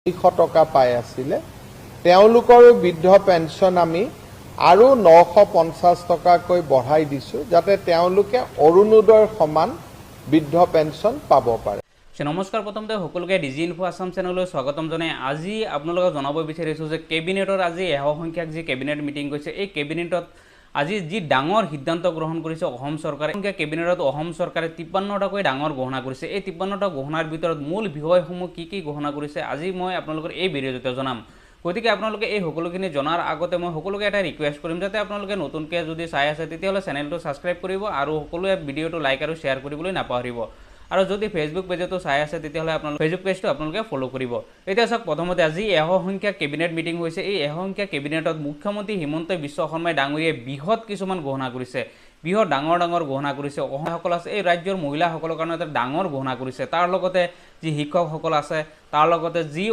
200 টকা পাই আছিলে তেওঁলোকৰ বৃদ্ধ পেঞ্চন আমি আৰু 950 টকাকৈ বঢ়াই দিছো যাতে তেওঁলোকে অৰুণোদয়ৰ সমান বৃদ্ধ পেঞ্চন পাব পাৰে। নমস্কাৰ, প্ৰথমতে সকলোকে ডিজি ইনফো আসাম চেনেললৈ স্বাগতম জনাই আজি আপোনালোকক জনাব বিচাৰিছোঁ যে কেবিনেটৰ আজি এশ সংখ্যক যি কেবিনেট মিটিং গৈছে এই কেবিনেটত আজি যি ডাঙৰ সিদ্ধান্ত গ্ৰহণ কৰিছে অসম চৰকাৰে। কেবিনেটত অসম চৰকাৰে 53টাকৈ ডাঙৰ ঘোষণা কৰিছে। এই 53টা ঘোষণাৰ ভিতৰত মূল বিষয়সমূহ কি ঘোষণা কৰিছে আজি মই আপোনালোকৰ এই ভিডিঅ'টোতে জনাম। গতিকে আপোনালোকে এই সকলোখিনি জনাৰ আগতে মই সকলোকে এটা ৰিকুৱেষ্ট কৰিম যাতে আপোনালোকে নতুনকৈ যদি চাই আছে তেতিয়াহ'লে চেনেলটো ছাবস্ক্ৰাইব কৰিব আৰু সকলোৱে ভিডিঅ'টো লাইক আৰু শ্বেয়াৰ কৰিবলৈ নাপাহৰিব। আৰু যদি ফেচবুক পেজতো চাই আছে তেতিয়াহ'লে আপোনালোকে ফেচবুক পেজটো আপোনালোকে ফ'ল' কৰিব। এতিয়া চাওক, প্ৰথমতে আজি এশ সংখ্যক কেবিনেট মিটিং হৈছে। এই এশ সংখ্যক কেবিনেটত মুখ্যমন্ত্ৰী হিমন্ত বিশ্ব শৰ্মাই ডাঙৰীয়াই বৃহৎ কিছুমান ঘোষণা কৰিছে। বৃহৎ ডাঙৰ ঘোষণা কৰিছে। অসমসকল আছে এই ৰাজ্যৰ মহিলাসকলৰ কাৰণে এটা ডাঙৰ ঘোষণা কৰিছে। তাৰ লগতে যি শিক্ষকসকল আছে তাৰ লগতে যি